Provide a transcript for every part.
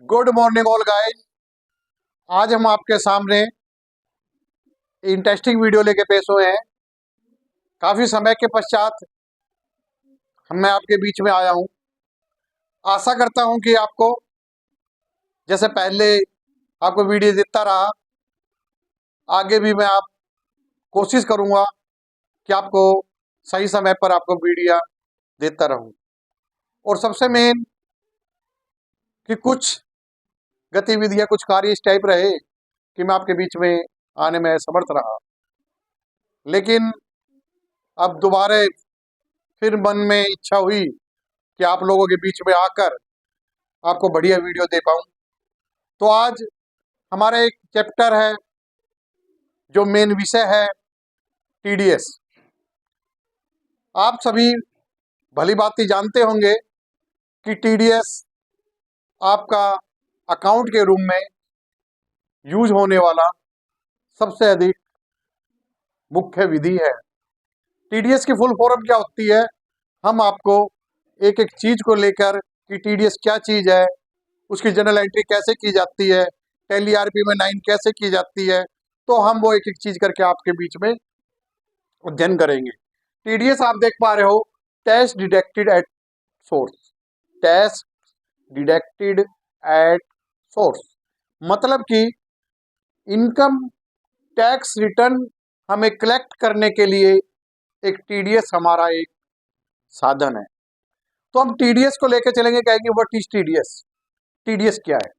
Good morning all guys. आज हम आपके सामने इंटरेस्टिंग वीडियो लेके पेश हुए हैं। काफी समय के पश्चात मैं आपके बीच में आया हूं। आशा करता हूं कि आपको जैसे पहले आपको वीडियो देता रहा, आगे भी मैं आप कोशिश करूंगा कि आपको सही समय पर आपको वीडियो देता रहूं। और सबसे मेन कि कुछ गतिविधियां, कुछ कार्य इस टाइप रहे कि मैं आपके बीच में आने में असमर्थ रहा, लेकिन अब दोबारा फिर मन में इच्छा हुई कि आप लोगों के बीच में आकर आपको बढ़िया वीडियो दे पाऊं। तो आज हमारा एक चैप्टर है, जो मेन विषय है टीडीएस। आप सभी भली भांति जानते होंगे कि टीडीएस आपका अकाउंट के रूप में यूज होने वाला सबसे अधिक मुख्य विधि है। टीडीएस की फुल फॉर्म क्या होती है, हम आपको एक एक चीज को लेकर कि टीडीएस क्या चीज है, उसकी जनरल एंट्री कैसे की जाती है, टैली आरपी में 9 कैसे की जाती है, तो हम वो एक एक चीज करके आपके बीच में अध्ययन करेंगे। टीडीएस आप देख पा रहे हो, tax deducted at source. Tax deducted at source मतलब कि इनकम टैक्स रिटर्न हमें कलेक्ट करने के लिए एक टीडीएस हमारा एक साधन है। तो हम टीडीएस को लेकर चलेंगे, कहेंगे व्हाट इज टीडीएस। टीडीएस क्या है,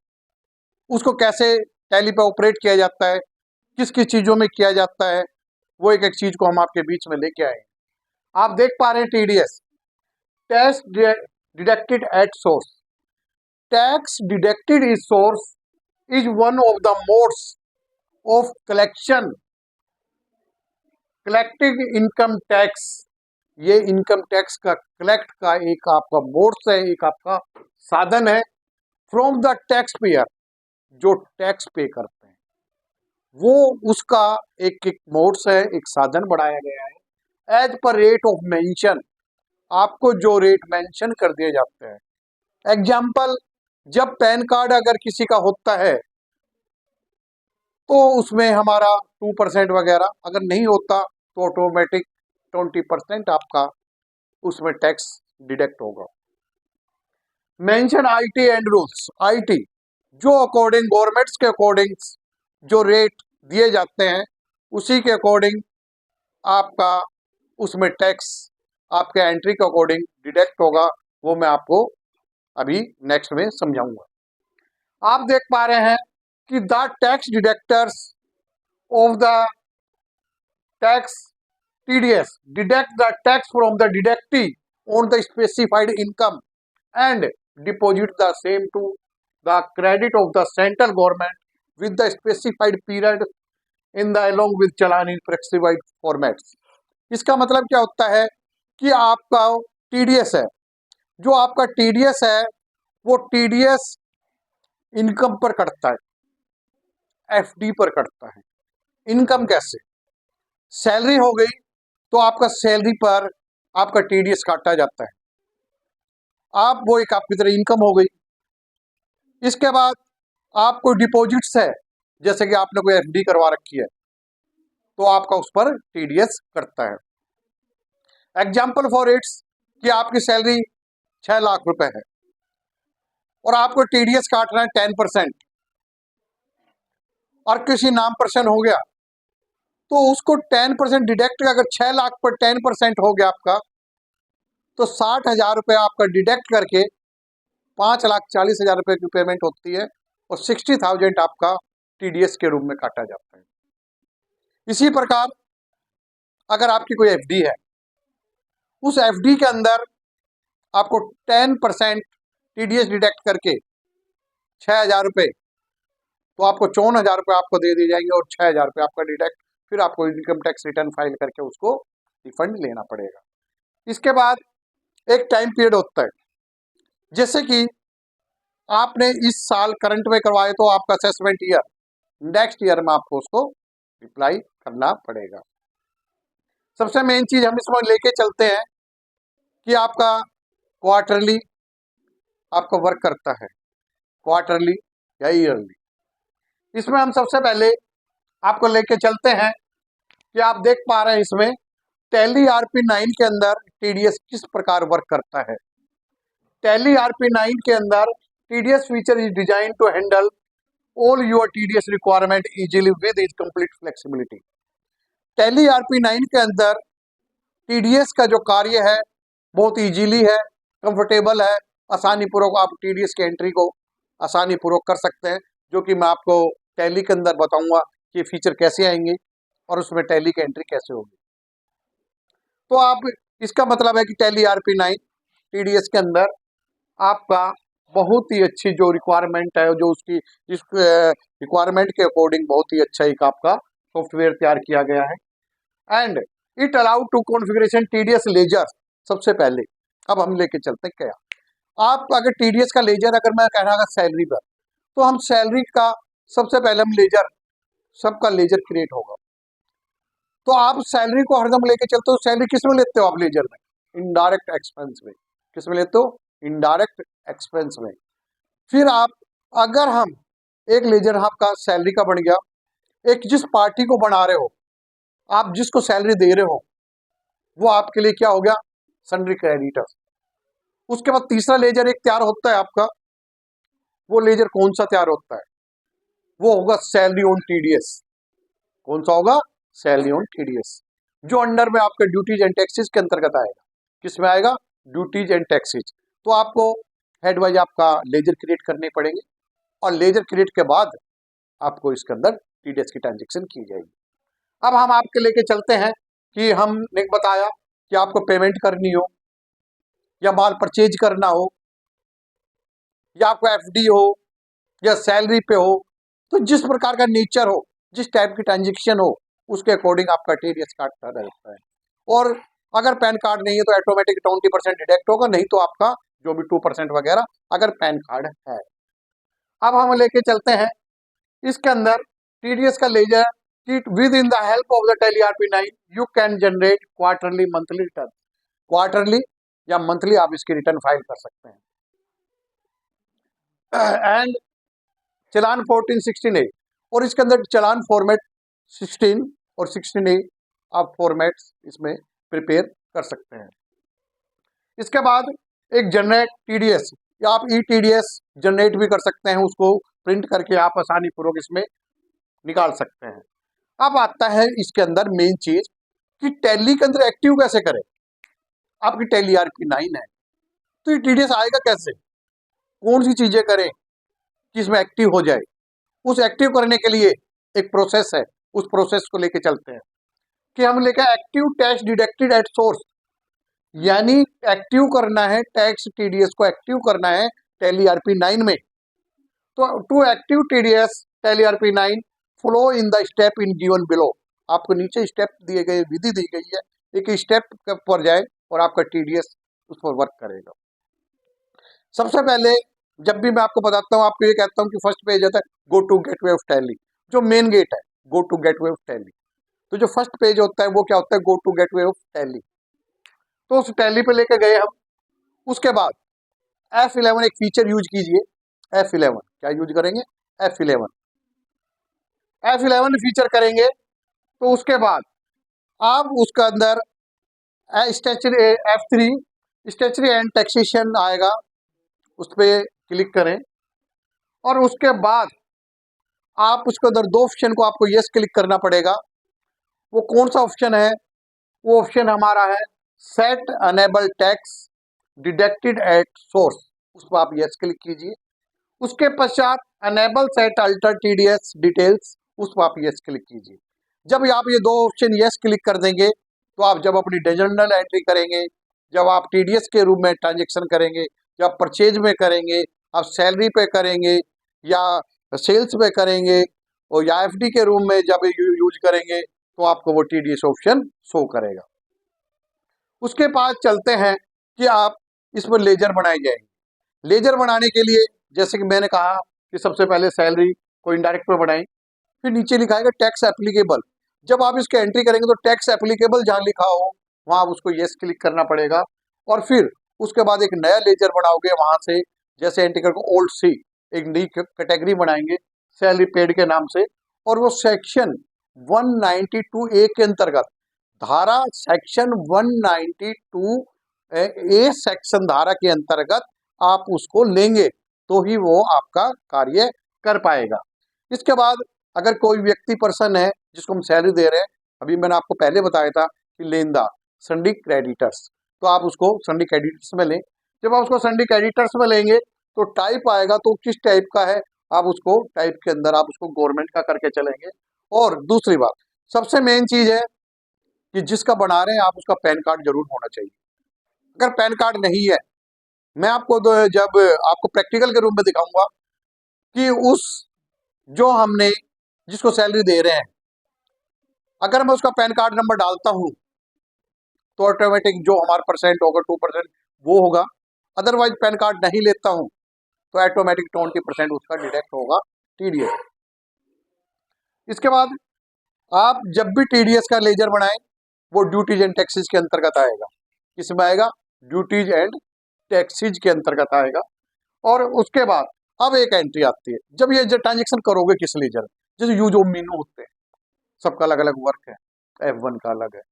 उसको कैसे टैली पे ऑपरेट किया जाता है, किस किस चीजों में किया जाता है, वो एक एक चीज को हम आपके बीच में लेके आए। आप देख पा रहे हैं TDS, tax deducted at source. Tax deducted is source is one of the modes of collection collecting income tax. ये इनकम टैक्स का कलेक्ट का एक आपका मोड्स है, एक आपका साधन है फ्रॉम द टैक्स पेयर। जो टैक्स पे करते हैं वो उसका एक एक मोड्स है, एक साधन बनाया गया है as per rate of mention. आपको जो रेट मेंशन कर दिए जाते हैं, एग्जाम्पल, जब पैन कार्ड अगर किसी का होता है तो उसमें हमारा 2% वगैरह, अगर नहीं होता तो ऑटोमेटिक 20% आपका उसमें टैक्स डिडक्ट होगा। Mention IT and rules. IT जो अकॉर्डिंग गवर्नमेंट्स के अकॉर्डिंग जो रेट दिए जाते हैं, उसी के अकॉर्डिंग आपका उसमें टैक्स आपके एंट्री के अकॉर्डिंग डिडक्ट होगा। वो मैं आपको अभी नेक्स्ट में समझाऊंगा। आप देख पा रहे हैं कि the tax deductors of the tax TDS deduct the tax from the deductee on the specified income and deposit the same to the credit of the central government with the specified period in the along with challan in specified formats। इसका मतलब क्या होता है कि आपका TDS है, जो आपका टीडीएस है वो टीडीएस इनकम पर कटता है, एफडी पर कटता है। इनकम कैसे, सैलरी हो गई तो आपका सैलरी पर आपका टीडीएस काटा जाता है, आप वो एक आपकी तरह इनकम हो गई। इसके बाद आपको डिपॉजिट्स है, जैसे कि आपने कोई एफडी करवा रखी है तो आपका उस पर टीडीएस करता है। एग्जाम्पल फॉर इट्स कि आपकी सैलरी 6 लाख रुपए है और आपको टीडीएस काटना है 10%, और किसी नाम पर्सन हो गया तो उसको 10% डिडक्ट, अगर 6 लाख पर 10% हो गया आपका, तो 60,000 रुपये आपका डिडक्ट करके 5,40,000 रुपये की पेमेंट होती है और 60,000 आपका टीडीएस के रूप में काटा जाता है। इसी प्रकार अगर आपकी कोई एफडी है, उस एफडी के अंदर आपको 10% टीडीएस डिडक्ट करके 6,000 रुपये, तो आपको 54,000 रुपये आपको दे दिए जाएंगे और 6,000 रुपये आपका डिडक्ट, फिर आपको इनकम टैक्स रिटर्न फाइल करके उसको रिफंड लेना पड़ेगा। इसके बाद एक टाइम पीरियड होता है, जैसे कि आपने इस साल करंट में करवाए तो आपका असेसमेंट ईयर, नेक्स्ट ईयर में आपको उसको रिप्लाई करना पड़ेगा। सबसे मेन चीज हम इसमें लेके चलते हैं कि आपका क्वार्टरली आपका वर्क करता है। क्वार्टरली या ईयरली। इसमें हम सबसे पहले आपको लेके चलते हैं कि आप देख पा रहे हैं इसमें टैली RP9 के अंदर टीडीएस किस प्रकार वर्क करता है। टैली RP9 के अंदर TDS feature is design to handle all your TDS requirement easily with is complete flexibility. Tally RP9 के अंदर टीडीएस का जो कार्य है बहुत इजीली है, कंफर्टेबल है, आसानी पूर्वक आप टीडीएस की एंट्री को आसानी पूर्वक कर सकते हैं, जो कि मैं आपको टैली के अंदर बताऊंगा कि फीचर कैसे आएंगे और उसमें टैली की एंट्री कैसे होगी। तो आप इसका मतलब है कि टैली RP9 टीडीएस के अंदर आपका बहुत ही अच्छी जो रिक्वायरमेंट है, जो उसकी जिस रिक्वायरमेंट के अकॉर्डिंग बहुत ही अच्छा एक आपका सॉफ्टवेयर तैयार किया गया है। And it allow to configuration TDS ledger. सबसे पहले अब हम लेके चलते हैं क्या, आप अगर टीडीएस का लेजर अगर मैं कहना अगर सैलरी पर, तो हम सैलरी का सबसे पहले हम लेजर सबका लेजर क्रिएट होगा। तो आप सैलरी को हरदम लेके चलते हो, सैलरी किस में लेते हो आप लेजर में, इनडायरेक्ट एक्सपेंस में। किस में लेते हो, इनडायरेक्ट एक्सपेंस में। फिर आप अगर हम एक लेजर आपका सैलरी का बन गया, एक जिस पार्टी को बना रहे हो, आप जिसको सैलरी दे रहे हो, वो आपके लिए क्या हो गया, सन्ड्री क्रेडिटर्स। उसके बाद तीसरा लेजर एक तैयार होता है आपका, वो लेजर कौन सा तैयार होता है, वो होगा सैलरी ऑन टीडीएस। कौन सा होगा, सैलरी ऑन टीडीएस, जो अंडर में आपके ड्यूटीज एंड टैक्सेस के अंतर्गत आएगा। किस में आएगा, ड्यूटीज एंड टैक्सेस। तो आपको हेड वाइज आपका लेजर क्रिएट करने पड़ेंगे और लेजर क्रिएट के बाद आपको इसके अंदर टीडीएस की ट्रांजेक्शन की जाएगी। अब हम आपके लेके चलते हैं कि हमने बताया कि आपको पेमेंट करनी हो या माल परचेज करना हो या आपको एफडी हो या सैलरी पे हो, तो जिस प्रकार का नेचर हो, जिस टाइप की ट्रांजेक्शन हो, उसके अकॉर्डिंग आपका टीडीएस काटता रहता है। और अगर पैन कार्ड नहीं है तो ऑटोमेटिक 20% डिडक्ट होगा, नहीं तो आपका जो भी 2% वगैरह अगर पैन कार्ड है। अब हम लेके चलते हैं इसके अंदर टीडीएस का लेजर कि with in the help of the tally RP9 you can generate quarterly monthly return. Quarterly या मंथली आप इसकी रिटर्न फाइल कर सकते हैं। एंड चलान 14, 16A, और इसके अंदर चलान फॉर्मेट 16 और 16A आप फॉर्मेट्स इसमें प्रिपेयर कर सकते हैं। इसके बाद एक जनरेट टीडीएस, या आप ई टीडीएस जनरेट भी कर सकते हैं, उसको प्रिंट करके आप आसानी पूर्वक इसमें निकाल सकते हैं। अब आता है इसके अंदर मेन चीज कि टैली के अंदर एक्टिव कैसे करें। आपकी टैली RP9 है, तो ये टीडीएस आएगा कैसे, कौन सी चीजें करें कि इसमें एक्टिव हो जाए। उस एक्टिव करने के लिए एक प्रोसेस है, उस प्रोसेस को लेके चलते हैं कि हम लेके active tax deducted at source, यानी एक्टिव करना है टैक्स टीडीएस को एक्टिव करना है टैली RP9 में। तो to active TDS Tally RP9 flow in the step in given below. आपको नीचे स्टेप दिए गए, विधि दी गई है, एक स्टेप पर जाए और आपका टीडीएस उस पर वर्क करेगा। सबसे पहले जब भी मैं आपको बताता हूँ, आपको ये कहता हूँ कि फर्स्ट पेज आता है go to gateway of Tally, जो मेन गेट है go to gateway of Tally. तो जो फर्स्ट पेज होता है वो क्या होता है, go to gateway of Tally. तो उस टैली पे लेके गए हम। उसके बाद F11 एक फीचर यूज कीजिए, F11 क्या यूज करेंगे, F11 फीचर करेंगे। तो उसके बाद आप उसके अंदर statutory F3 statutory and taxation आएगा, उस पर क्लिक करें और उसके बाद आप उसके अंदर दो ऑप्शन को आपको यस क्लिक करना पड़ेगा। वो कौन सा ऑप्शन है, वो ऑप्शन हमारा है set enable tax deducted at source, उस पर आप यस क्लिक कीजिए। उसके पश्चात enable set alter TDS details, उस पर आप यस क्लिक कीजिए। जब आप ये दो ऑप्शन यस क्लिक कर देंगे, तो आप जब अपनी जर्नल एंट्री करेंगे, जब आप टीडीएस के रूप में ट्रांजेक्शन करेंगे, जब परचेज में करेंगे, आप सैलरी पे करेंगे या सेल्स पे करेंगे और या एफडी के रूप में जब यूज करेंगे, तो आपको वो टीडीएस ऑप्शन शो करेगा। उसके बाद चलते हैं कि आप इस पर लेजर बनाए जाएंगे। लेजर बनाने के लिए जैसे कि मैंने कहा कि सबसे पहले सैलरी को इनडायरेक्ट पर बनाएं, फिर नीचे लिखा है टैक्स एप्लीकेबल। जब आप इसके एंट्री करेंगे तो टैक्स एप्लीकेबल जहां लिखा हो वहां उसको यस क्लिक करना पड़ेगा। और फिर उसके बाद एक नया लेजर बनाओगे, वहां से जैसे एंट्री करोगे ओल्ड सी, एक नई कैटेगरी बनाएंगे सैलरी पेड के नाम से, और वो सेक्शन 192A के अंतर्गत, धारा सेक्शन 192 ए सेक्शन धारा के अंतर्गत आप उसको लेंगे तो ही वो आपका कार्य कर पाएगा। इसके बाद अगर कोई व्यक्ति पर्सन है जिसको हम सैलरी दे रहे हैं, अभी मैंने आपको पहले बताया था कि लेनदार संडी क्रेडिटर्स, तो आप उसको संडी क्रेडिटर्स में लें। जब आप उसको संडी क्रेडिटर्स में लेंगे तो टाइप आएगा, तो किस टाइप का है आप उसको टाइप के अंदर आप उसको गवर्नमेंट का करके चलेंगे। और दूसरी बात, सबसे मेन चीज है कि जिसका बना रहे हैं आप उसका पैन कार्ड जरूर होना चाहिए। अगर पैन कार्ड नहीं है, मैं आपको जब आपको प्रैक्टिकल के रूप में दिखाऊंगा कि उस जो हमने जिसको सैलरी दे रहे हैं, अगर मैं उसका पैन कार्ड नंबर डालता हूं तो ऑटोमेटिक जो हमारा परसेंट होगा 2% वो होगा। अदरवाइज पैन कार्ड नहीं लेता हूं तो ऑटोमेटिक 20% उसका डिडक्ट होगा टीडीएस। इसके बाद आप जब भी टीडीएस का लेजर बनाएं वो ड्यूटीज एंड टैक्सेस के अंतर्गत आएगा। किसमें आएगा? ड्यूटीज एंड टैक्सेस के अंतर्गत आएगा। और उसके बाद अब एक एंट्री आती है, जब ये ट्रांजेक्शन करोगे किस लेजर, जैसे यूज ऑफ मीनू होते हैं, सबका अलग अलग वर्क है। F1 का अलग है,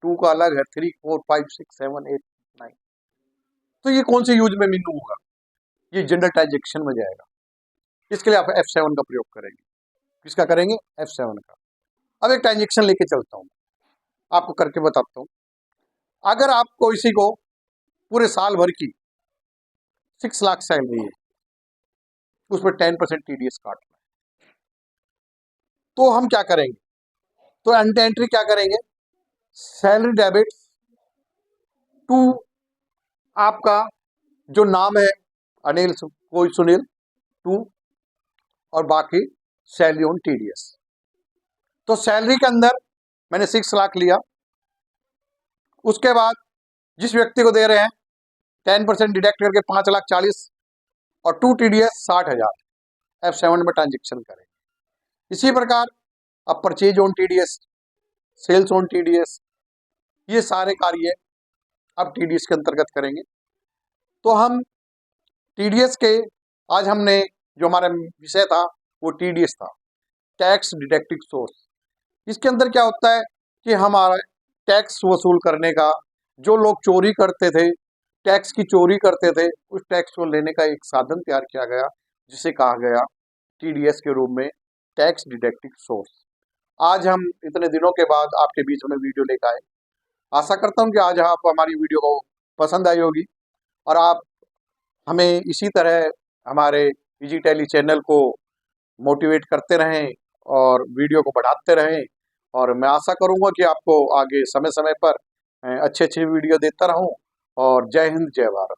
2 का अलग है, 3, 4, 5, 6, 7, 8, 9, तो ये कौन से यूज में मीनू होगा? ये जनरल ट्रांजेक्शन में जाएगा। इसके लिए आप F7 का प्रयोग करेंगे। किसका करेंगे? F7 का। अब एक ट्रांजेक्शन लेके चलता हूँ, आपको करके बताता हूँ। अगर आपको इसी को पूरे साल भर की 6 लाख सैलरी है, उसमें 10% टीडीएस काटना है, तो हम क्या करेंगे? तो एंट्री क्या करेंगे? सैलरी डेबिट टू आपका जो नाम है अनिल कोई सुनील 2, और बाकी सैलरी ऑन टीडीएस। तो सैलरी के अंदर मैंने 6 लाख लिया, उसके बाद जिस व्यक्ति को दे रहे हैं 10% डिडक्ट करके 5,40,000 और 2 टीडीएस 60,000 F7 में ट्रांजेक्शन करें। इसी प्रकार अब purchase on TDS, sales on TDS, ये सारे कार्य अब टीडीएस के अंतर्गत करेंगे। तो हम टीडीएस के आज हमने जो हमारा विषय था वो टीडीएस था, टैक्स डिडक्टिव सोर्स। इसके अंदर क्या होता है कि हमारा टैक्स वसूल करने का, जो लोग चोरी करते थे, टैक्स की चोरी करते थे, उस टैक्स को लेने का एक साधन तैयार किया गया जिसे कहा गया टीडीएस के रूप में टैक्स डिडक्टिव सोर्स। आज हम इतने दिनों के बाद आपके बीच में वीडियो लेकर आए। आशा करता हूं कि आज आपको हमारी वीडियो को पसंद आई होगी और आप हमें इसी तरह हमारे इजी टैली चैनल को मोटिवेट करते रहें और वीडियो को बढ़ाते रहें। और मैं आशा करूंगा कि आपको आगे समय समय पर अच्छे अच्छे वीडियो देता रहूं। और जय हिंद, जय भारत।